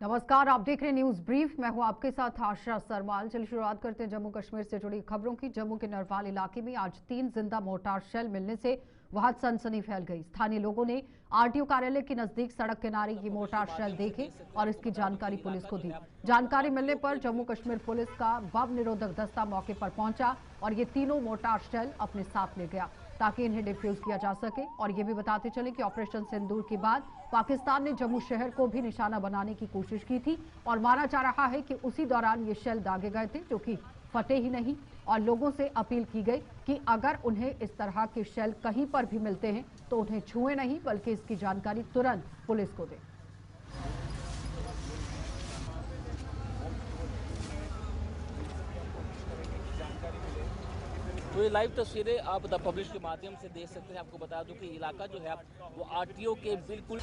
नमस्कार, आप देख रहे हैं न्यूज ब्रीफ। मैं हूं आपके साथ आशा सरवाल। चलिए शुरुआत करते हैं जम्मू कश्मीर से जुड़ी खबरों की। जम्मू के नरवाल इलाके में आज 3 जिंदा मोर्टार शेल मिलने से वहां सनसनी फैल गई। स्थानीय लोगों ने आरटीओ कार्यालय के नजदीक सड़क किनारे ये मोर्टार शेल देखे और इसकी जानकारी पुलिस को दी। जानकारी मिलने पर जम्मू कश्मीर पुलिस का बम निरोधक दस्ता मौके पर पहुंचा और ये तीनों मोर्टार शेल अपने साथ ले गया ताकि इन्हें डिफ्यूज किया जा सके। और ये भी बताते चले कि ऑपरेशन सिंदूर के बाद पाकिस्तान ने जम्मू शहर को भी निशाना बनाने की कोशिश की थी और माना जा रहा है कि उसी दौरान ये शेल दागे गए थे जो कि फटे ही नहीं। और लोगों से अपील की गई कि अगर उन्हें इस तरह के शेल कहीं पर भी मिलते हैं तो उन्हें छुए नहीं बल्कि इसकी जानकारी तुरंत पुलिस को दें। तो ये लाइव तस्वीरें आप द पब्लिश के माध्यम से देख सकते हैं। आपको बता दूं कि इलाका जो है वो आरटीओ के बिल्कुल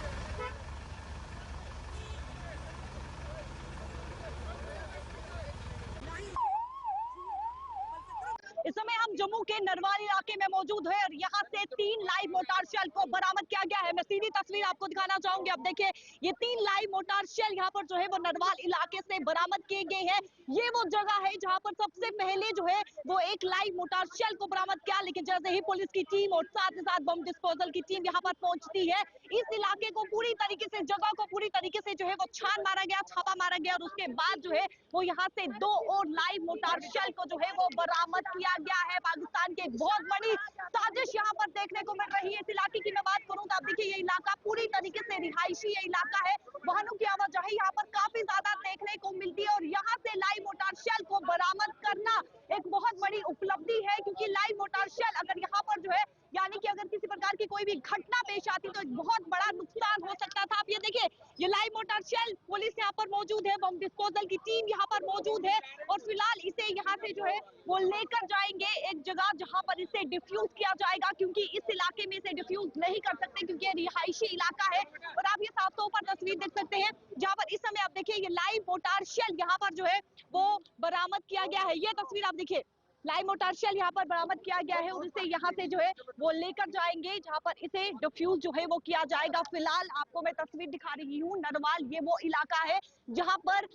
इस समय हम जम्मू के नरवाल इलाके में मौजूद है और यहाँ से 3 लाइव मोर्टार शेल को बरामद किया गया है। मैं सीधी तस्वीर आपको दिखाना चाहूंगी। अब देखिए ये 3 लाइव मोर्टार शेल यहाँ पर जो है वो नरवाल इलाके से बरामद किए गए हैं। ये वो जगह है जहाँ पर सबसे पहले जो है वो एक लाइव मोर्टार शेल को बरामद किया, लेकिन जैसे ही पुलिस की टीम और साथ ही साथ बम डिस्पोजल की टीम यहाँ पर पहुंचती है, इस इलाके को पूरी तरीके से, जगह को पूरी तरीके से जो है वो छान मारा गया, छापा मारा गया और उसके बाद जो है वो यहाँ से 2 और लाइव मोर्टार शेल को जो है वो बरामद किया गया है। पाकिस्तान की एक बहुत बड़ी साजिश यहाँ पर देखने को मिल रही है। इस इलाके की मैं बात करूं तो आप देखिए ये इलाका पूरी तरीके से रिहायशी इलाका है। वाहनों की आवाजाही यहाँ पर काफी ज्यादा देखने को मिलती है और यहाँ से लाइव मोर्टार शेल को बरामद करना एक बहुत बड़ी उपलब्धि है, क्योंकि लाइव मोर्टार शेल अगर यहाँ पर जो है यानी कि अगर किसी प्रकार की कोई भी घटना पेश आती तो एक बहुत बड़ा नुकसान हो सकता था। आप ये देखिए ये लाइव मोर्टार शेल, पुलिस यहाँ पर मौजूद है, बम डिस्पोजल की टीम यहाँ पर मौजूद है और फिलहाल इसे यहाँ से जो है वो लेकर जाएंगे एक जगह जहाँ पर इसे डिफ्यूज किया जाएगा, क्योंकि इस इलाके में इसे डिफ्यूज नहीं कर सकते क्योंकि ये रिहायशी इलाका है। और आप ये साफ तौर पर तस्वीर देख सकते हैं जहाँ पर इस समय आप देखिए ये लाइव मोर्टार शेल यहाँ पर जो है वो बरामद किया गया है। ये तस्वीर आप देखिए लाइव मोर्टार शेल यहाँ पर बरामद किया गया है और इसे यहाँ से जो है वो लेकर जाएंगे जहाँ पर इसे डिफ्यूज जो है वो किया जाएगा। फिलहाल आपको मैं तस्वीर दिखा रही हूँ नरवाल, ये वो इलाका है जहाँ पर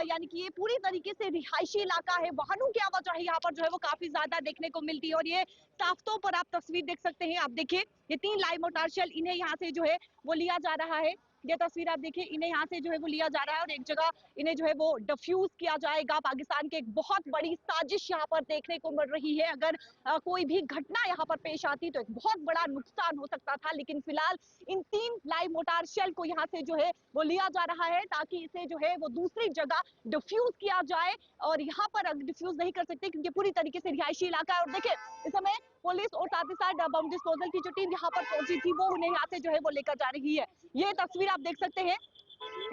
यानी कि ये पूरी तरीके से रिहायशी इलाका है। वाहनों की आवाजाही यहाँ पर जो है वो काफी ज्यादा देखने को मिलती है और ये साफ तौर पर आप तस्वीर देख सकते हैं। आप देखिए ये 3 लाइव मोर्टार शेल, इन्हें यहाँ से जो है वो लिया जा रहा है। ये तस्वीर आप देखिए इन्हें यहाँ से जो है वो लिया जा रहा है और एक जगह इन्हें जो है वो डिफ्यूज किया जाएगा। पाकिस्तान की एक बहुत बड़ी साजिश यहाँ पर देखने को मिल रही है। अगर कोई भी घटना यहाँ पर पेश आती तो एक बहुत बड़ा नुकसान हो सकता था, लेकिन फिलहाल इन 3 लाइव मोर्टार शेल को यहाँ से जो है वो लिया जा रहा है ताकि इसे जो है वो दूसरी जगह डिफ्यूज किया जाए। और यहाँ पर डिफ्यूज नहीं कर सकते क्योंकि पूरी तरीके से रिहायशी इलाका है। और देखिए इस समय पुलिस और साथ ही साथ बम डिस्पोजल की जो टीम यहाँ पर पहुंची थी वो उन्हें यहाँ से जो है वो लेकर जा रही है। ये तस्वीर आप देख सकते हैं।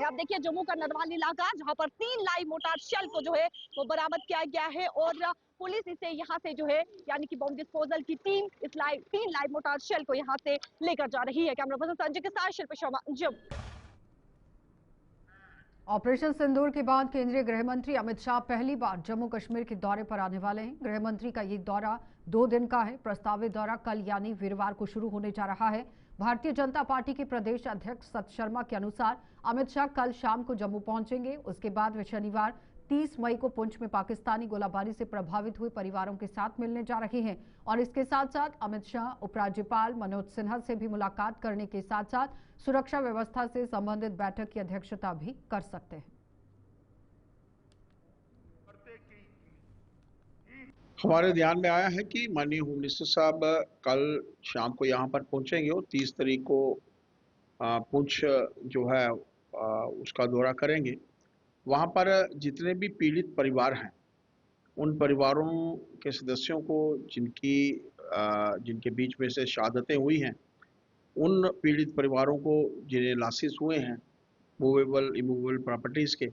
आप देखिए जम्मू का नरवाल इलाका जहां पर 3 लाइव मोर्टार शेल को जो है वो बरामद किया गया है और पुलिस इसे यहां से जो है यानी कि बम डिस्पोजल की टीम इस 3 लाइव मोर्टार शेल को यहां से लेकर जा रही है। कैमरा पर्सन संजय के साथ शिल्पा शर्मा, जम्मू। ऑपरेशन सिंदूर के बाद केंद्रीय गृह मंत्री अमित शाह पहली बार जम्मू कश्मीर के दौरे पर आने वाले हैं। गृह मंत्री का ये दौरा 2 दिन का है। प्रस्तावित दौरा कल यानी वीरवार को शुरू होने जा रहा है। भारतीय जनता पार्टी के प्रदेश अध्यक्ष सत शर्मा के अनुसार अमित शाह कल शाम को जम्मू पहुंचेंगे। उसके बाद वे शनिवार 30 मई को पुंछ में पाकिस्तानी गोलाबारी से प्रभावित हुए परिवारों के साथ मिलने जा रहे हैं। और इसके साथ साथ अमित शाह उपराज्यपाल मनोज सिन्हा से भी मुलाकात करने के साथ साथ सुरक्षा व्यवस्था से संबंधित बैठक की अध्यक्षता भी कर सकते हैं। हमारे ध्यान में आया है कि माननीय होम मिनिस्टर साहब कल शाम को यहाँ पर पहुंचेंगे और 30 तारीख को पुंछ जो है उसका दौरा करेंगे। वहाँ पर जितने भी पीड़ित परिवार हैं उन परिवारों के सदस्यों को जिनके बीच में से शहादतें हुई हैं, उन पीड़ित परिवारों को जिन्हें लॉसेस हुए हैं मूवेबल इमूवेबल प्रॉपर्टीज़ के,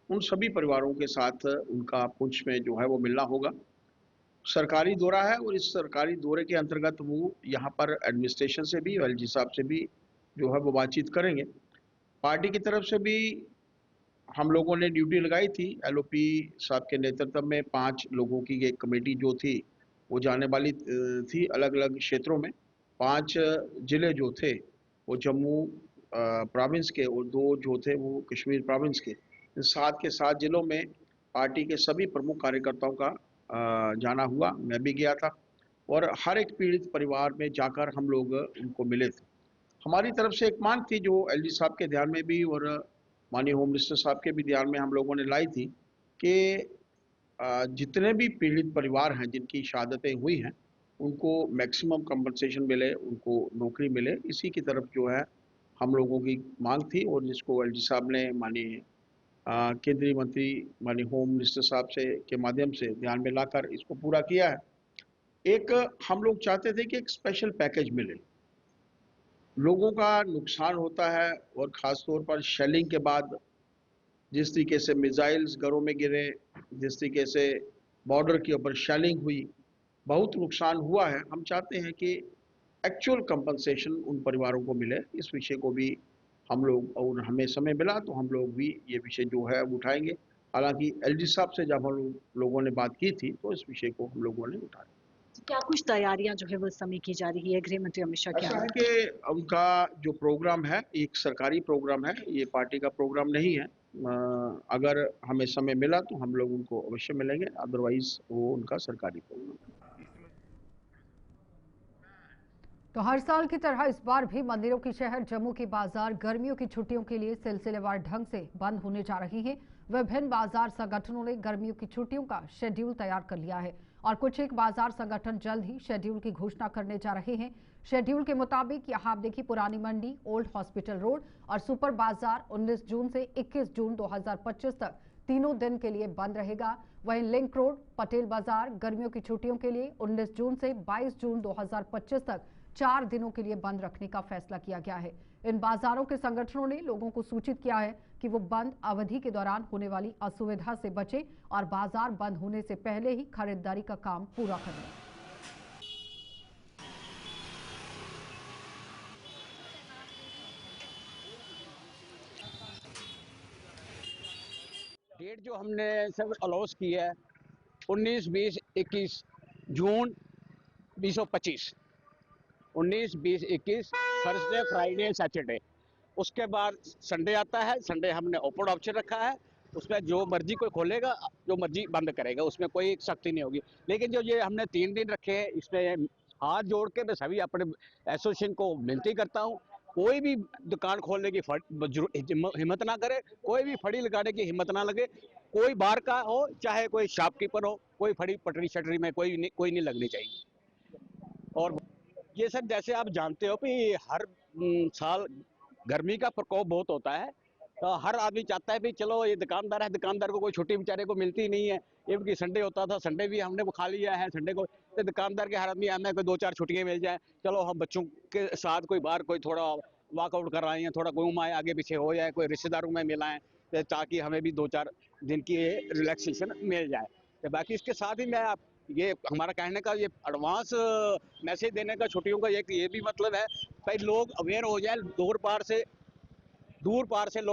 उन सभी परिवारों के साथ उनका पुंछ में जो है वो मिलना होगा। सरकारी दौरा है और इस सरकारी दौरे के अंतर्गत वो यहाँ पर एडमिनिस्ट्रेशन से भी, एलजी साहब से भी जो है वो बातचीत करेंगे। पार्टी की तरफ से भी हम लोगों ने ड्यूटी लगाई थी। एलओपी साहब के नेतृत्व में 5 लोगों की एक कमेटी जो थी वो जाने वाली थी अलग अलग क्षेत्रों में। 5 जिले जो थे वो जम्मू, प्रोविंस के और 2 जो थे वो कश्मीर प्रोविंस के, इन 7 के 7 ज़िलों में पार्टी के सभी प्रमुख कार्यकर्ताओं का जाना हुआ। मैं भी गया था और हर एक पीड़ित परिवार में जाकर हम लोग उनको मिले थे। हमारी तरफ से एक मांग थी जो एलजी साहब के ध्यान में भी और माननीय होम मिनिस्टर साहब के भी ध्यान में हम लोगों ने लाई थी कि जितने भी पीड़ित परिवार हैं जिनकी शहादतें हुई हैं उनको मैक्सिमम कंपनसेशन मिले, उनको नौकरी मिले, इसी की तरफ जो है हम लोगों की मांग थी और जिसको एलजी साहब ने माननीय केंद्रीय मंत्री माननीय होम मिनिस्टर साहब से के माध्यम से ध्यान में लाकर इसको पूरा किया है। एक हम लोग चाहते थे कि एक स्पेशल पैकेज मिले। लोगों का नुकसान होता है और ख़ास तौर पर शेलिंग के बाद जिस तरीके से मिसाइल्स घरों में गिरे, जिस तरीके से बॉर्डर के ऊपर शेलिंग हुई, बहुत नुकसान हुआ है। हम चाहते हैं कि एक्चुअल कंपनसेशन उन परिवारों को मिले। इस विषय को भी हम लोग, और हमें समय मिला तो हम लोग भी ये विषय जो है उठाएंगे। हालांकि एलजी साहब से जब हम लोगों ने बात की थी तो इस विषय को हम लोगों ने उठाया। क्या कुछ तैयारियां जो है वो इस समय की जा रही है गृह मंत्री अमित शाह ऐसा है कि उनका जो प्रोग्राम है एक सरकारी प्रोग्राम है, ये पार्टी का प्रोग्राम नहीं है। अगर हमें समय मिला तो हम लोग उनको अवश्य मिलेंगे, अदरवाइज वो उनका सरकारी प्रोग्राम है। तो हर साल की तरह इस बार भी मंदिरों की शहर जम्मू के बाजार गर्मियों की छुट्टियों के लिए सिलसिलेवार ढंग से बंद होने जा रही हैं। विभिन्न बाजार संगठनों ने गर्मियों की छुट्टियों का शेड्यूल तैयार कर लिया है और कुछ एक बाजार संगठन जल्द ही शेड्यूल की घोषणा करने जा रहे हैं। शेड्यूल के मुताबिक यहाँ आप देखिए, पुरानी मंडी, ओल्ड हॉस्पिटल रोड और सुपर बाजार 19 जून से 21 जून 2025 तक तीनों दिन के लिए बंद रहेगा। वहीं लिंक रोड, पटेल बाजार गर्मियों की छुट्टियों के लिए 19 जून से 22 जून 2025 तक 4 दिनों के लिए बंद रखने का फैसला किया गया है। इन बाजारों के संगठनों ने लोगों को सूचित किया है कि वो बंद अवधि के दौरान होने वाली असुविधा से बचें और बाजार बंद होने से पहले ही खरीदारी का काम पूरा करें। डेट जो हमने सब अलाउंस की है 19, 20, 21 जून 2025, 19, 20, 21 थर्सडे, फ्राइडे, सैटरडे। उसके बाद संडे आता है। संडे हमने ओपन ऑप्शन रखा है, उसमें जो मर्जी कोई खोलेगा, जो मर्जी बंद करेगा, उसमें कोई सख्ती नहीं होगी। लेकिन जो ये हमने 3 दिन रखे हैं, इसमें हाथ जोड़ के मैं सभी अपने एसोसिएशन को विनती करता हूँ, कोई भी दुकान खोलने की हिम्मत ना करे, कोई भी फड़ी लगाने की हिम्मत ना लगे। कोई बाहर का हो, चाहे कोई शॉपकीपर हो, कोई फड़ी पटरी शटरी में कोई नहीं लगनी चाहिए। और ये सब जैसे आप जानते हो कि हर साल गर्मी का प्रकोप बहुत होता है, तो हर आदमी चाहता है कि चलो ये दुकानदार है, दुकानदार को कोई छुट्टी बेचारे को मिलती नहीं है। इवन कि संडे होता था, संडे भी हमने वो खा लिया है। संडे को तो दुकानदार के हर आदमी हमें कोई 2-4 छुट्टियां मिल जाए, चलो हम बच्चों के साथ कोई बाहर कोई थोड़ा वॉकआउट कर आए हैं, थोड़ा घूम आए, आगे पीछे हो जाए, कोई रिश्तेदारों में मिलाएं, ताकि हमें भी 2-4 दिन की रिलैक्सेशन मिल जाए। तो बाकी इसके साथ ही मैं ये हमारा कहने का ये एडवांस मैसेज देने का छुट्टियों का ये भी मतलब है भाई, लोग अवेयर हो जाए। दूर पार से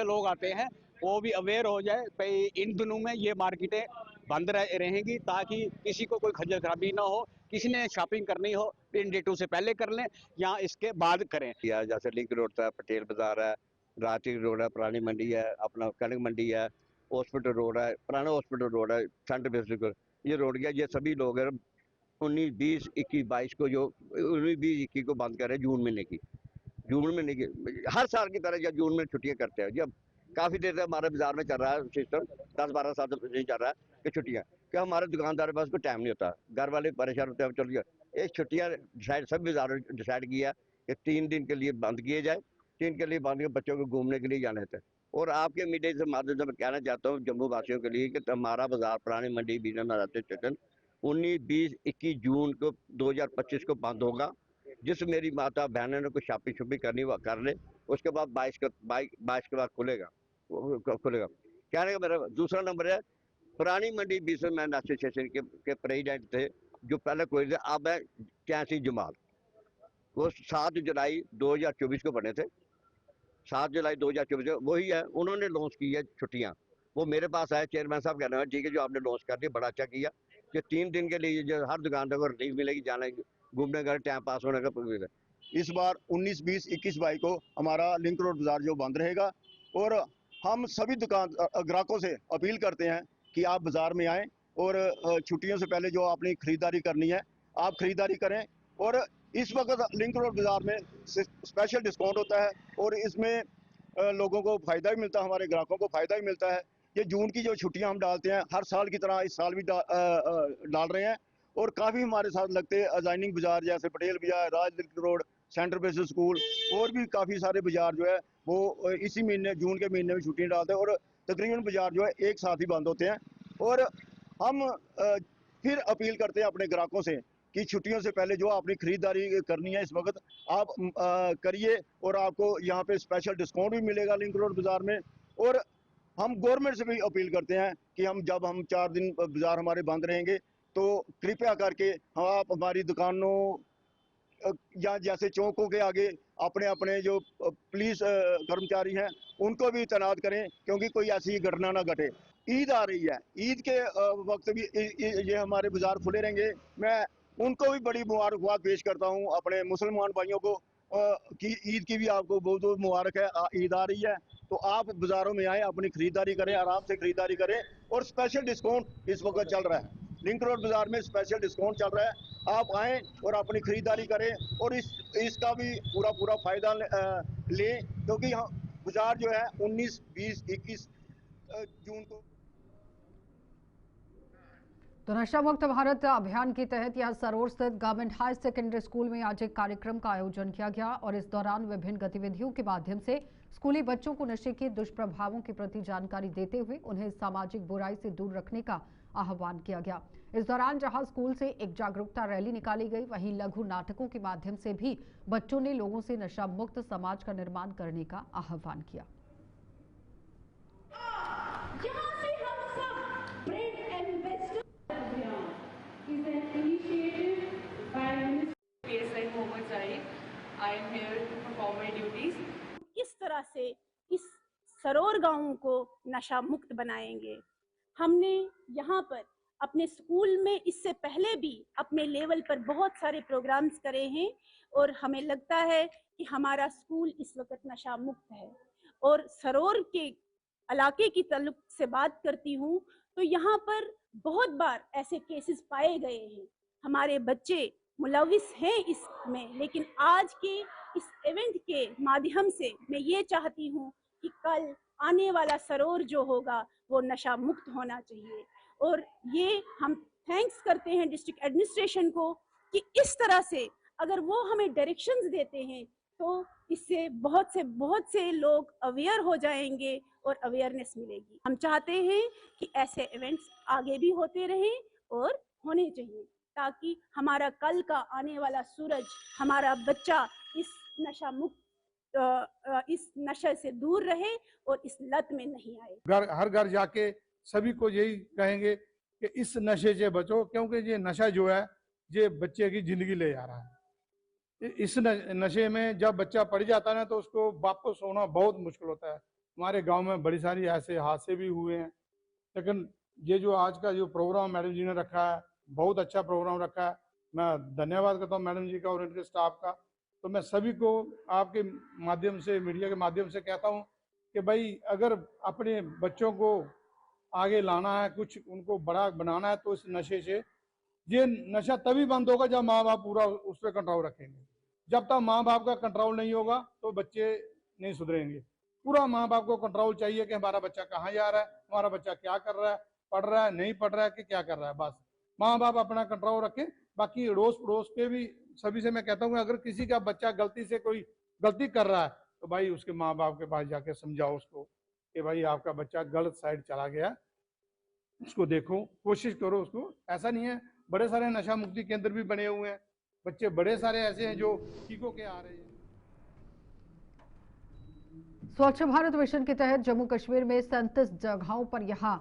लोग आते हैं, वो भी अवेयर हो जाए भाई। इन दिनों में ये मार्केटें बंद रहेंगी ताकि किसी को कोई खज्जल खराबी ना हो। किसी ने शॉपिंग करनी हो इन डेटों से पहले कर लें या इसके बाद करें। या जैसे लिंक रोड है, पटेल बाजार है, राठी रोड है, पुरानी मंडी है, अपना कनक मंडी है, हॉस्पिटल रोड है, पुराना हॉस्पिटल रोड है, सेंटर बेसिक ये रोड गया। ये सभी लोग 19, 20, 21, 22 को जो 19, 20, 21 को बंद करें जून महीने की हर साल की तरह जब जून में छुट्टियां करते हैं। जब काफी देर से हमारे बाजार में चल रहा है सिस्टम, 10-12 साल से नहीं चल रहा है कि छुट्टियां, क्या हमारे दुकानदार के पास कोई टाइम नहीं होता, घर वाले परेशान होते हैं। चलिए ये छुट्टियां सब बाजारों ने डिसाइड किया कि 3 दिन के लिए बंद किए जाए। 3 के लिए बंद, बच्चों को घूमने के लिए जाने थे। और आपके मीडिया से माध्यम से मैं कहना चाहता हूँ जम्मू वासियों के लिए कि हमारा बाजार पुरानी मंडी बीना स्टेशन 19, 20, 21 जून को 2025 को बंद होगा। जिस मेरी माता बहनों ने कोई शॉपिंग करनी वो कर ले, उसके बाद 22 के बाद खुलेगा। कहने का मेरा दूसरा नंबर है, पुरानी मंडी बिजनेसमैन एसोसिएशन के प्रेसिडेंट थे जो पहले कोई थे, अब है कैसी जमाल। वो 7 जुलाई 2024 को बने थे, 7 जुलाई 2024 वही है। उन्होंने लॉन्च की है छुट्टियां। वो मेरे पास आए, चेयरमैन साहब कहना है ठीक है जो आपने लॉन्च कर दिया बड़ा अच्छा किया, कि 3 दिन के लिए जो हर दुकानदार को रिलीफ मिलेगी, जाने घूमने का टाइम पास होने का। इस बार 19, 20, 21, 22 को हमारा लिंक रोड बाजार जो बंद रहेगा। और हम सभी दुकान ग्राहकों से अपील करते हैं कि आप बाजार में आएँ और छुट्टियों से पहले जो अपनी खरीदारी करनी है आप खरीदारी करें। और इस वक्त लिंक रोड बाजार में स्पेशल डिस्काउंट होता है और इसमें लोगों को फ़ायदा भी मिलता है, हमारे ग्राहकों को फ़ायदा भी मिलता है। ये जून की जो छुट्टियां हम डालते हैं हर साल की तरह इस साल भी डाल रहे हैं और काफ़ी हमारे साथ लगते हैं अजाइनिंग बाजार जैसे Patel Bazar, Raj link road, centre basis school और भी काफ़ी सारे बाजार जो है वो इसी महीने जून के महीने में छुट्टियां डालते हैं और तकरीबन बाजार जो है एक साथ ही बंद होते हैं। और हम फिर अपील करते हैं अपने ग्राहकों से कि छुट्टियों से पहले जो अपनी खरीदारी करनी है इस वक्त आप करिए और आपको यहाँ पे स्पेशल डिस्काउंट भी मिलेगा लिंक रोड बाजार में। और हम गवर्नमेंट से भी अपील करते हैं कि जब हम 4 दिन बाजार हमारे बंद रहेंगे तो कृपया करके आप हमारी दुकानों या जैसे चौकों के आगे अपने अपने जो पुलिस कर्मचारी हैं उनको भी तैनात करें क्योंकि कोई ऐसी घटना ना घटे। ईद आ रही है, ईद के वक्त भी ये हमारे बाजार खुले रहेंगे। मैं उनको भी बड़ी मुबारकबाद पेश करता हूँ अपने मुसलमान भाइयों को कि ईद की भी आपको बहुत बहुत मुबारक है। ईद आ रही है तो आप बाजारों में आए, अपनी खरीदारी करें, आराम से खरीदारी करें। और स्पेशल डिस्काउंट इस वक्त चल रहा है, लिंक रोड बाजार में स्पेशल डिस्काउंट चल रहा है। आप आएँ और अपनी खरीदारी करें और इसका भी पूरा फ़ायदा लें क्योंकि बाजार जो है 19, 20, 21 जून को। तो नशा मुक्त भारत अभियान के तहत यहां सरोर स्थित गवर्नमेंट हाई सेकेंडरी स्कूल में आज एक कार्यक्रम का आयोजन किया गया और इस दौरान विभिन्न गतिविधियों के माध्यम से स्कूली बच्चों को नशे के दुष्प्रभावों के प्रति जानकारी देते हुए उन्हें सामाजिक बुराई से दूर रखने का आह्वान किया गया। इस दौरान जहां स्कूल से एक जागरूकता रैली निकाली गई, वहीं लघु नाटकों के माध्यम से भी बच्चों ने लोगों से नशा मुक्त समाज का निर्माण करने का आह्वान किया। किस तरह से इस सरोर गांव को नशा मुक्त बनाएंगे। हमने यहाँ पर अपने स्कूल में इससे पहले भी अपने लेवल पर बहुत सारे प्रोग्राम्स करे हैं और हमें लगता है कि हमारा स्कूल इस वक्त नशा मुक्त है। और सरोर के इलाके की ताल्लुक से बात करती हूँ तो यहाँ पर बहुत बार ऐसे केसेस पाए गए हैं, हमारे बच्चे मुलविस हैं इसमें। लेकिन आज के इस इवेंट के माध्यम से मैं ये चाहती हूँ कि कल आने वाला सरोर जो होगा वो नशा मुक्त होना चाहिए। और ये हम थैंक्स करते हैं डिस्ट्रिक्ट एडमिनिस्ट्रेशन को कि इस तरह से अगर वो हमें डायरेक्शंस देते हैं तो इससे बहुत से लोग अवेयर हो जाएंगे और अवेयरनेस मिलेगी। हम चाहते हैं कि ऐसे इवेंट्स आगे भी होते रहें और होने चाहिए ताकि हमारा कल का आने वाला सूरज, हमारा बच्चा इस नशा मुक्त इस नशे से दूर रहे और इस लत में नहीं आए। हर घर जाके सभी को यही कहेंगे कि इस नशे से बचो क्योंकि ये नशा जो है ये बच्चे की जिंदगी ले जा रहा है। इस नशे में जब बच्चा पड़ जाता है ना तो उसको वापस होना बहुत मुश्किल होता है। हमारे गांव में बड़ी सारी ऐसे हादसे भी हुए हैं। लेकिन ये जो आज का जो प्रोग्राम मैडम जी ने रखा है बहुत अच्छा प्रोग्राम रखा है। मैं धन्यवाद करता हूँ मैडम जी का और उनके स्टाफ का। तो मैं सभी को आपके माध्यम से, मीडिया के माध्यम से कहता हूँ कि भाई अगर अपने बच्चों को आगे लाना है, कुछ उनको बड़ा बनाना है तो इस नशे से, ये नशा तभी बंद होगा जब माँ बाप पूरा उस पर कंट्रोल रखेंगे। जब तक माँ बाप का कंट्रोल नहीं होगा तो बच्चे नहीं सुधरेंगे। पूरा माँ बाप को कंट्रोल चाहिए कि हमारा बच्चा कहाँ जा रहा है, हमारा बच्चा क्या कर रहा है, पढ़ रहा है नहीं पढ़ रहा है कि क्या कर रहा है। बस माँ बाप अपना कंट्रोल रखें। बाकी अड़ोस पड़ोस के भी सभी से मैं कहता हूँ अगर किसी का बच्चा गलती से कोई गलती कर रहा है तो भाई उसके माँ बाप के पास जाके समझाओ उसको कि भाई आपका बच्चा गलत साइड चला गया, उसको देखो, कोशिश करो उसको। ऐसा नहीं है, बड़े सारे नशा मुक्ति केंद्र भी बने हुए हैं, बच्चे बड़े सारे ऐसे हैं जो ठीक होके आ रहे हैं। स्वच्छ भारत मिशन के तहत जम्मू कश्मीर में 37 जगहों पर यहाँ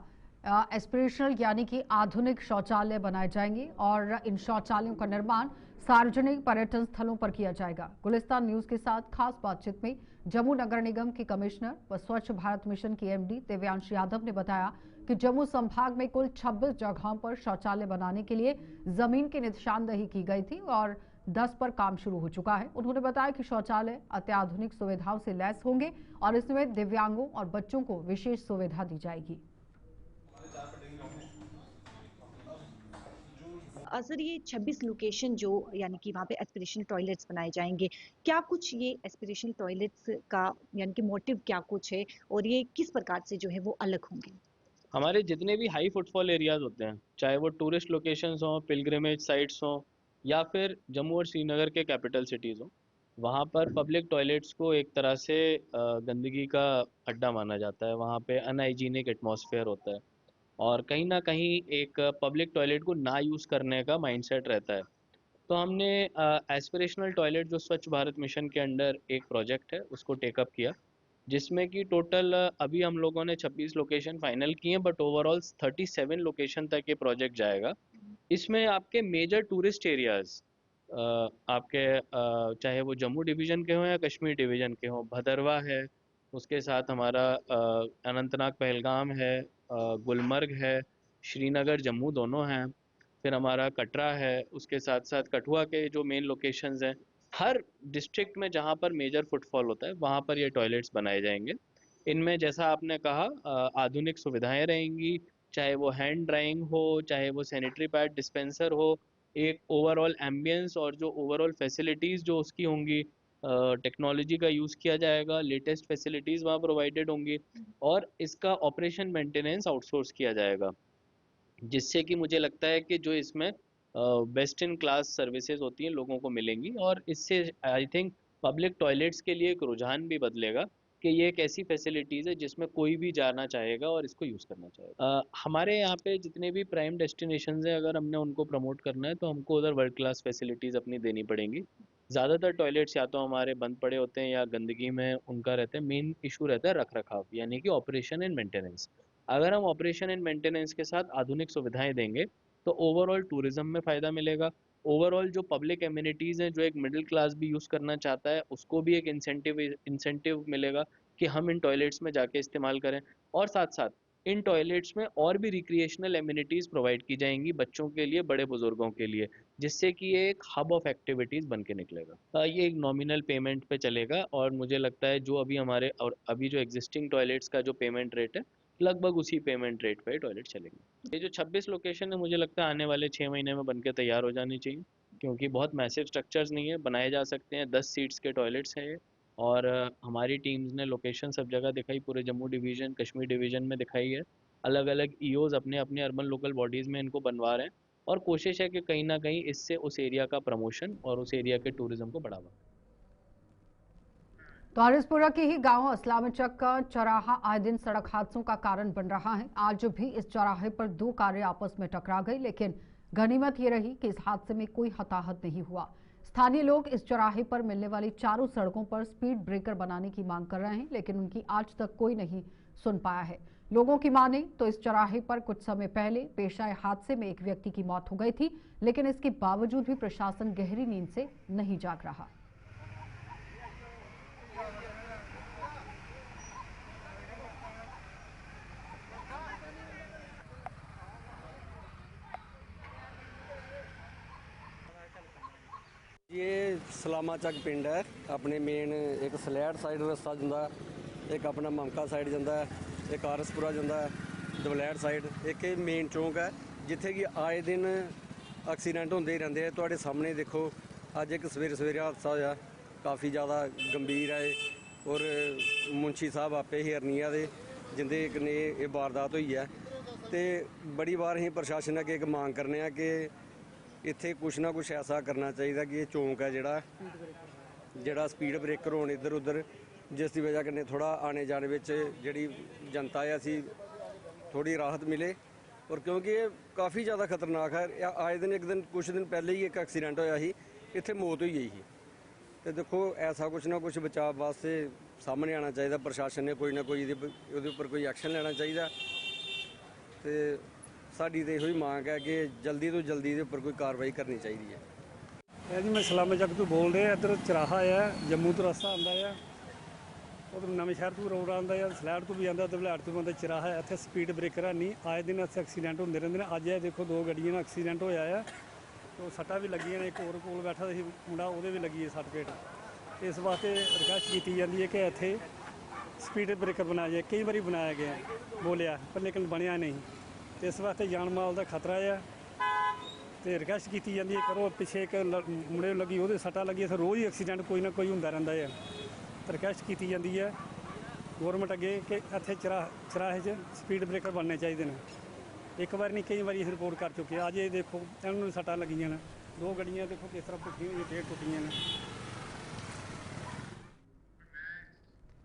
एस्पिरेशनल यानी कि आधुनिक शौचालय बनाए जाएंगे और इन शौचालयों का निर्माण सार्वजनिक पर्यटन स्थलों पर किया जाएगा। गुलिस्तान न्यूज के साथ खास बातचीत में जम्मू नगर निगम के कमिश्नर व स्वच्छ भारत मिशन के एमडी दिव्यांश यादव ने बताया कि जम्मू संभाग में कुल 26 जगहों पर शौचालय बनाने के लिए जमीन की निशानदही की गई थी और 10 पर काम शुरू हो चुका है। उन्होंने बताया कि शौचालय अत्याधुनिक सुविधाओं से लैस होंगे और इसमें दिव्यांगों और बच्चों को विशेष सुविधा दी जाएगी। सर, ये 26 लोकेशन जो यानी कि वहाँ पे एस्पिरेशनल टॉयलेट्स बनाए जाएंगे, क्या कुछ ये एस्पिरेशनल टॉयलेट्स का यानी कि मोटिव क्या कुछ है और ये किस प्रकार से जो है वो अलग होंगे? हमारे जितने भी हाई फुटफॉल एरियाज होते हैं, चाहे वो टूरिस्ट लोकेशंस हों, पिलग्रिमेज साइट्स हों या फिर जम्मू और श्रीनगर के कैपिटल सिटीज़ हों, वहाँ पर पब्लिक टॉयलेट्स को एक तरह से गंदगी का अड्डा माना जाता है। वहाँ पे अनहाइजीनिक एटमॉस्फेयर होता है और कहीं ना कहीं एक पब्लिक टॉयलेट को ना यूज़ करने का माइंडसेट रहता है। तो हमने एस्पिरेशनल टॉयलेट जो स्वच्छ भारत मिशन के अंडर एक प्रोजेक्ट है उसको टेकअप किया, जिसमें कि टोटल अभी हम लोगों ने 26 लोकेशन फाइनल किए हैं, बट ओवरऑल 37 लोकेशन तक ये प्रोजेक्ट जाएगा। इसमें आपके मेजर टूरिस्ट एरियाज़ आपके चाहे वो जम्मू डिवीज़न के हों या कश्मीर डिवीज़न के हों, भदरवा है, उसके साथ हमारा अनंतनाग पहलगाम है, गुलमर्ग है, श्रीनगर जम्मू दोनों हैं, फिर हमारा कटरा है, उसके साथ साथ कठुआ के जो मेन लोकेशंस हैं। हर डिस्ट्रिक्ट में जहाँ पर मेजर फुटफॉल होता है वहाँ पर ये टॉयलेट्स बनाए जाएंगे। इनमें जैसा आपने कहा आधुनिक सुविधाएं रहेंगी, चाहे वो हैंड ड्राइंग हो, चाहे वो सैनिटरी पैड डिस्पेंसर हो, एक ओवरऑल एम्बियंस और जो ओवरऑल फैसिलिटीज़ जो उसकी होंगी, टेक्नोलॉजी का यूज़ किया जाएगा, लेटेस्ट फैसिलिटीज़ वहाँ प्रोवाइडेड होंगी और इसका ऑपरेशन मेंटेनेंस आउटसोर्स किया जाएगा, जिससे कि मुझे लगता है कि जो इसमें बेस्ट इन क्लास सर्विसेज होती हैं लोगों को मिलेंगी और इससे आई थिंक पब्लिक टॉयलेट्स के लिए एक रुझान भी बदलेगा कि ये एक ऐसी फैसिलिटीज़ है जिसमें कोई भी जाना चाहेगा और इसको यूज़ करना चाहेगा। हमारे यहाँ पे जितने भी प्राइम डेस्टिनेशंस हैं, अगर हमने उनको प्रमोट करना है तो हमको उधर वर्ल्ड क्लास फैसिलिटीज़ अपनी देनी पड़ेंगी। ज़्यादातर टॉयलेट्स या तो हमारे बंद पड़े होते हैं या गंदगी में उनका रहता है, मेन इशू रहता है रख रखाव, यानी कि ऑपरेशन एंड मेंटेनेंस। अगर हम ऑपरेशन एंड मेंटेनेंस के साथ आधुनिक सुविधाएं देंगे तो ओवरऑल टूरिज्म में फ़ायदा मिलेगा, ओवरऑल जो पब्लिक एमिनिटीज़ हैं जो एक मिडिल क्लास भी यूज़ करना चाहता है उसको भी एक इंसेंटिव मिलेगा कि हम इन टॉयलेट्स में जाके इस्तेमाल करें, और साथ साथ इन टॉयलेट्स में और भी रिक्रिएशनल एमिनिटीज़ प्रोवाइड की जाएंगी बच्चों के लिए, बड़े बुजुर्गों के लिए, जिससे कि ये एक हब ऑफ एक्टिविटीज़ बन के निकलेगा। ये एक नॉमिनल पेमेंट पे चलेगा और मुझे लगता है जो अभी हमारे और अभी जो एग्जिस्टिंग टॉयलेट्स का जो पेमेंट रेट है लगभग उसी पेमेंट रेट पे टॉयलेट चलेंगे। ये जो 26 लोकेशन है मुझे लगता है आने वाले 6 महीने में बनके तैयार हो जानी चाहिए, क्योंकि बहुत मैसिव स्ट्रक्चर्स नहीं है, बनाए जा सकते हैं। 10 सीट्स के टॉयलेट्स हैं ये, और हमारी टीम्स ने लोकेशन सब जगह दिखाई, पूरे जम्मू डिवीज़न कश्मीर डिवीज़न में दिखाई है। अलग अलग ईओज़ अपने अपने अर्बन लोकल बॉडीज़ में इनको बनवा रहे हैं और कोशिश है कि कहीं ना कहीं इससे उस एरिया का प्रमोशन और उस एरिया के टूरिज्म को बढ़ावा। तो हरिसपुरा के ही गांव असलामचक का चौराहा आए दिन सड़क हादसों का कारण बन रहा है। आज भी इस चौराहे पर 2 कारें आपस में टकरा गई, लेकिन गनीमत ये रही कि इस हादसे में कोई हताहत नहीं हुआ। स्थानीय लोग इस चौराहे पर मिलने वाली चारों सड़कों पर स्पीड ब्रेकर बनाने की मांग कर रहे हैं, लेकिन उनकी आज तक कोई नहीं सुन पाया है। लोगों की माने तो इस चौराहे पर कुछ समय पहले पेश आए हादसे में एक व्यक्ति की मौत हो गई थी, लेकिन इसके बावजूद भी प्रशासन गहरी नींद से नहीं जाग रहा। ये सलामाचक पिंड है, अपने मेन एक सलैड़ साइड रस्ता जाता, एक अपना ममका साइड जाता है, एक आरसपुरा जाता है, दबलैड़ साइड एक मेन चौंक है जिथे कि आए दिन एक्सीडेंट होंदे ही रहंदे हैं। तुहाडे सामने देखो अज एक सवेरे हादसा होया, काफ़ी ज़्यादा गंभीर है और मुंशी साहब आपे ही हरनिया दे जिंदे कन्नै ये वारदात हुई है। तो बड़ी बार असीं प्रशासन अगे एक मांग करने कि इत्थे कुछ ना कुछ ऐसा करना चाहिए कि ये चौंक है जेड़ा स्पीड ब्रेकर होने इधर उधर, जिसकी वजह कन्नै थोड़ा आने जाने में जी जनता है असी थोड़ी राहत मिले। और क्योंकि ये काफ़ी ज़्यादा खतरनाक है, आए दिन एक दिन कुछ दिन पहले ही एक एक्सीडेंट होया ही, इत्थे मौत हुई गई ही। तो देखो ऐसा कुछ ना कुछ बचाव वास्ते सामने आना चाहिए, प्रशासन ने कोई ना कोई उहदे उपर कोई एक्शन लेना चाहिए। तो साडी तो यही मांग है कि जल्दी तो जल्दी के उपर कोई कार्रवाई करनी चाहिए है। जी मैं सलामाचक तो बोल रहा, इधर चौराहा है, जम्मू तो रास्ता आता है, उधर नवे शहर तो रोड आता है, सलैड़ तो भी आता, दबलैड़ तो आता चौराहा है। इतने स्पीड ब्रेकर है नहीं, आए दिन इतने एक्सीडेंट होंगे रहते हैं। अज देखो 2 गड्डियां एक्सीडेंट होया है, तो सट्टा भी लगी ने। एक होर कोल बैठा सी मुंडा, ਉਹਦੇ भी लगी है सट पेट। इस वास्ते रिक्वेस्ट की जाती है कि इत्थे स्पीड ब्रेकर बनाया जाए। कई बार बनाया गया बोलिया पर लेकिन बनया नहीं, तो इस वास्ते जान माल का खतरा है। तो रिक्वेस्ट की जाती है करो। पिछे एक मुंडे लगी, वो सट्टा लगी, इत्थे रोज़ ही एक्सीडेंट कोई ना कोई होंदा रहंदा है। तो रिक्वेस्ट की जाती है गौरमेंट अगे कि इत्थे चराहे च स्पीड ब्रेकर बनने चाहिए ने। एक बार नहीं कई बार असीं रिपोर्ट कर चुके। अज ये देखो इन्होंने सट्टा लगियां ने, 2 गड्डियां देखो किस तरह पुट्ठियां होई, डेढ़ टुटियां ने।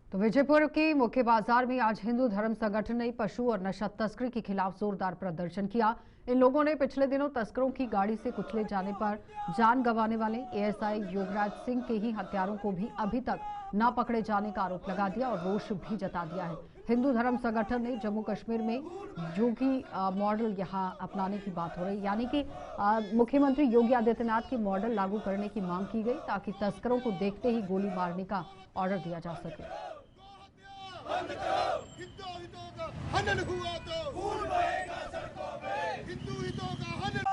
तो विजयपुर के मुख्य बाजार में आज हिंदू धर्म संगठन ने पशु और नशा तस्करी के खिलाफ जोरदार प्रदर्शन किया। इन लोगों ने पिछले दिनों तस्करों की गाड़ी से कुचले जाने पर जान गंवाने वाले एएसआई योगराज सिंह के ही हत्यारों को भी अभी तक न पकड़े जाने का आरोप लगा दिया और रोष भी जता दिया है। हिंदू धर्म संगठन ने जम्मू कश्मीर में योगी मॉडल यहां अपनाने की बात हो रही, यानी कि मुख्यमंत्री योगी आदित्यनाथ की मॉडल लागू करने की मांग की गई ताकि तस्करों को देखते ही गोली मारने का ऑर्डर दिया जा सके। हनन हुआ तो खून बहेगा सड़कों पे, हिंदू हितों का हनन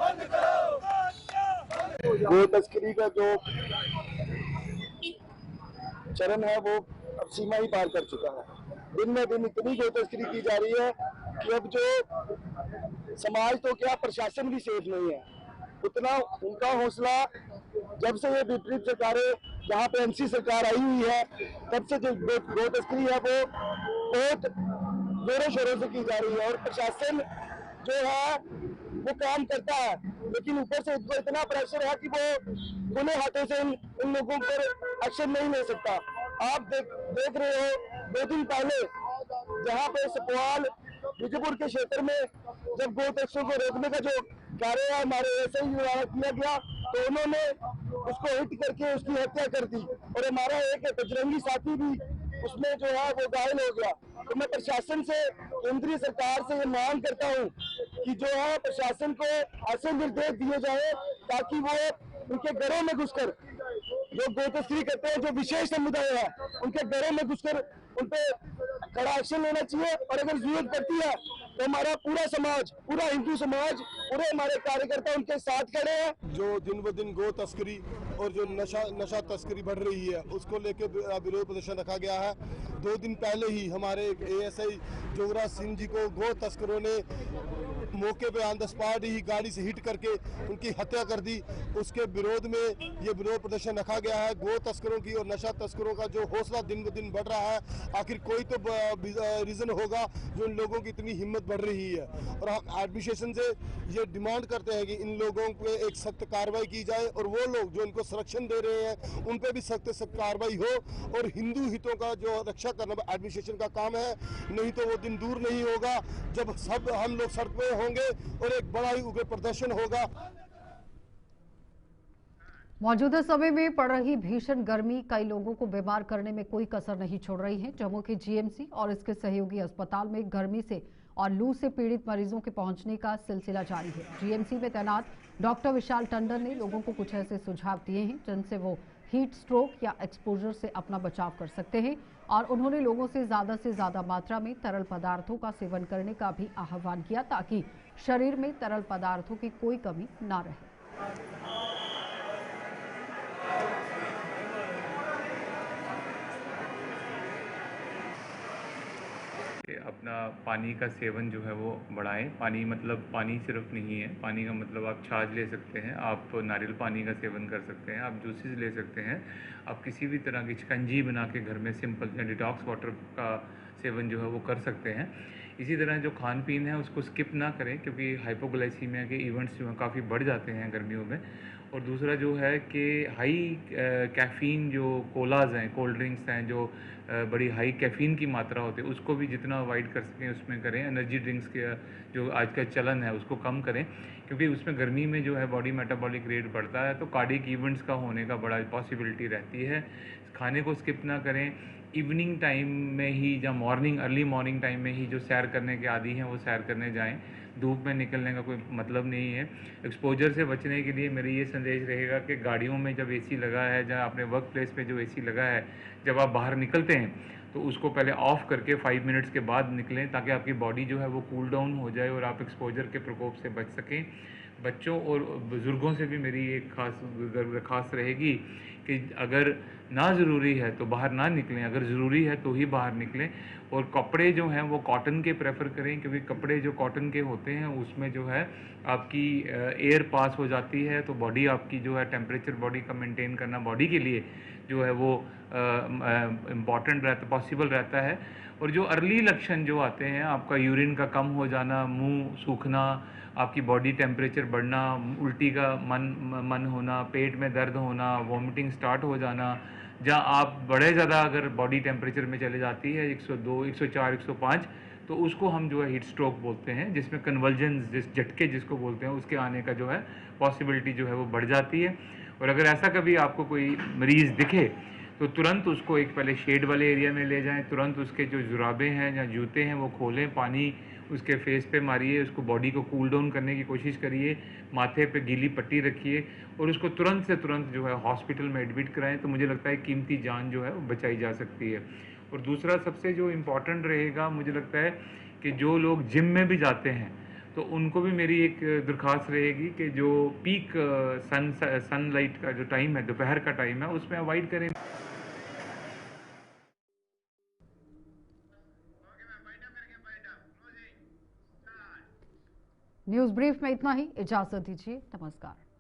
बंद करो। गो तस्करी का जो चरण है वो अब सीमा ही पार कर चुका है। दिन में दिन इतनी गो तस्करी की जा रही है कि अब जो समाज तो क्या प्रशासन भी सेफ नहीं है। उतना उनका हौसला जब से ये विपरीत सरकारें यहाँ पे एनसी सरकार आई हुई है तब से जो गो तस्करी है वो बहुत जोरों शोरों से की जा रही है। और प्रशासन जो है वो काम करता है, लेकिन ऊपर से इतना प्रेशर है कि वो खुले हाथों से इन लोगों पर एक्शन नहीं ले सकता। आप देख रहे हो 2 दिन पहले जहाँ पे सपवाल विजयपुर के क्षेत्र में जब गो तस्करों को रोकने का जो कार्य है हमारे एएसआई द्वारा किया गया तो उन्होंने उसको हिट करके उसकी हत्या कर दी और हमारा एक बजरंगी साथी भी उसमें जो है वो घायल हो गया। तो मैं प्रशासन से, केंद्रीय सरकार से ये मांग करता हूँ कि जो है प्रशासन को ऐसे निर्देश दिए जाए ताकि वो उनके घरों में घुसकर जो गो तस्करी करते हैं, जो विशेष समुदाय है, उनके घरों में घुसकर उन पे कड़ा एक्शन लेना चाहिए। और अगर जरूरत पड़ती है तो हमारा पूरा समाज, पूरा हिंदू समाज, पूरे हमारे कार्यकर्ता उनके साथ खड़े हैं। जो दिन ब दिन गो तस्करी और जो नशा तस्करी बढ़ रही है उसको लेकर विरोध प्रदर्शन रखा गया है। 2 दिन पहले ही हमारे एएसआई योगराज सिंह जी को गो तस्करों ने मौके पे ऑन द स्पॉट ही गाड़ी से हिट करके उनकी हत्या कर दी। उसके विरोध में ये विरोध प्रदर्शन रखा गया है। गो तस्करों की और नशा तस्करों का जो हौसला दिन ब दिन बढ़ रहा है, आखिर कोई तो रीजन होगा जो इन लोगों की इतनी हिम्मत बढ़ रही है। और हम एडमिनिस्ट्रेशन से ये डिमांड करते हैं कि इन लोगों पे एक सख्त कार्रवाई की जाए और वो लोग जो इनको संरक्षण दे रहे हैं उन पे भी सख्त कार्रवाई हो और हिंदू हितों का जो रक्षा करना एडमिनिस्ट्रेशन का काम है। नहीं तो वो दिन दूर नहीं होगा जब सब हम लोग सड़क पे होंगे और एक बड़ा ही उग्र प्रदर्शन होगा। मौजूदा समय में पड़ रही भीषण गर्मी कई लोगों को बीमार करने में कोई कसर नहीं छोड़ रही है। जम्मू के जीएमसी और इसके सहयोगी अस्पताल में गर्मी से और लू से पीड़ित मरीजों के पहुंचने का सिलसिला जारी है। जीएमसी में तैनात डॉक्टर विशाल टंडन ने लोगों को कुछ ऐसे सुझाव दिए हैं जिनसे वो हीट स्ट्रोक या एक्सपोजर से अपना बचाव कर सकते हैं और उन्होंने लोगों से ज्यादा मात्रा में तरल पदार्थों का सेवन करने का भी आह्वान किया ताकि शरीर में तरल पदार्थों की कोई कमी ना रहे। अपना पानी का सेवन जो है वो बढ़ाएं। पानी मतलब पानी सिर्फ नहीं है, पानी का मतलब आप छाछ ले सकते हैं, आप नारियल पानी का सेवन कर सकते हैं, आप जूसेस ले सकते हैं, आप किसी भी तरह की शिकंजी बना के घर में सिंपल डिटॉक्स वाटर का सेवन जो है वो कर सकते हैं। इसी तरह जो खान पीन है उसको स्किप ना करें क्योंकि हाइपोग्लाइसीमिया के इवेंट्स जो हैं काफ़ी बढ़ जाते हैं गर्मियों में। और दूसरा जो है कि हाई कैफ़ीन जो कोलाज हैं, कोल्ड ड्रिंक्स हैं जो बड़ी हाई कैफ़ीन की मात्रा होती है उसको भी जितना अवॉइड कर सकें उसमें करें। एनर्जी ड्रिंक्स के जो आज का चलन है उसको कम करें क्योंकि उसमें गर्मी में जो है बॉडी मेटाबॉलिक रेट बढ़ता है तो कार्डियक इवेंट्स का होने का बड़ा पॉसिबिलिटी रहती है। खाने को स्किप ना करें। इवनिंग टाइम में ही या अर्ली मॉर्निंग टाइम में ही जो सैर करने के आदी हैं वो सैर करने जाएं। धूप में निकलने का कोई मतलब नहीं है। एक्सपोजर से बचने के लिए मेरा ये संदेश रहेगा कि गाड़ियों में जब एसी लगा है या अपने वर्क प्लेस पे जो एसी लगा है जब आप बाहर निकलते हैं तो उसको पहले ऑफ़ करके 5 मिनट्स के बाद निकलें ताकि आपकी बॉडी जो है वो कूल डाउन हो जाए और आप एक्सपोजर के प्रकोप से बच सकें। बच्चों और बुज़ुर्गों से भी मेरी एक खास दरख्वास्त रहेगी कि अगर ना ज़रूरी है तो बाहर ना निकलें, अगर ज़रूरी है तो ही बाहर निकलें। और कपड़े जो हैं वो कॉटन के प्रेफर करें, क्योंकि कपड़े जो कॉटन के होते हैं उसमें जो है आपकी एयर पास हो जाती है, तो बॉडी आपकी जो है टेम्परेचर बॉडी का मेंटेन करना बॉडी के लिए जो है वो इम्पॉर्टेंट रहता, पॉसिबल रहता है। और जो अर्ली लक्षण जो आते हैं, आपका यूरिन का कम हो जाना, मुंह सूखना, आपकी बॉडी टेम्परेचर बढ़ना, उल्टी का मन होना, पेट में दर्द होना, वॉमिटिंग स्टार्ट हो जाना, जहाँ आप बड़े ज़्यादा अगर बॉडी टेम्परेचर में चले जाती है 102, 104, 105, तो उसको हम जो है हीट स्ट्रोक बोलते हैं, जिसमें कन्वर्जन्स, जिस झटके जिसको बोलते हैं, उसके आने का जो है पॉसिबिलिटी जो है वो बढ़ जाती है। और अगर ऐसा कभी आपको कोई मरीज़ दिखे तो तुरंत उसको एक पहले शेड वाले एरिया में ले जाएं, तुरंत उसके जो जुराबे हैं या जूते हैं वो खोलें, पानी उसके फेस पे मारिए, उसको बॉडी को कूल डाउन करने की कोशिश करिए, माथे पे गीली पट्टी रखिए और उसको तुरंत से तुरंत जो है हॉस्पिटल में एडमिट कराएं। तो मुझे लगता है कीमती जान जो है वो बचाई जा सकती है। और दूसरा सबसे जो इम्पॉर्टेंट रहेगा, मुझे लगता है कि जो लोग जिम में भी जाते हैं तो उनको भी मेरी एक दरख्वास्त रहेगी कि जो पीक सनलाइट का जो टाइम है, दोपहर का टाइम है, उसमें अवॉइड करें। न्यूज ब्रीफ में इतना ही, इजाजत दीजिए, नमस्कार।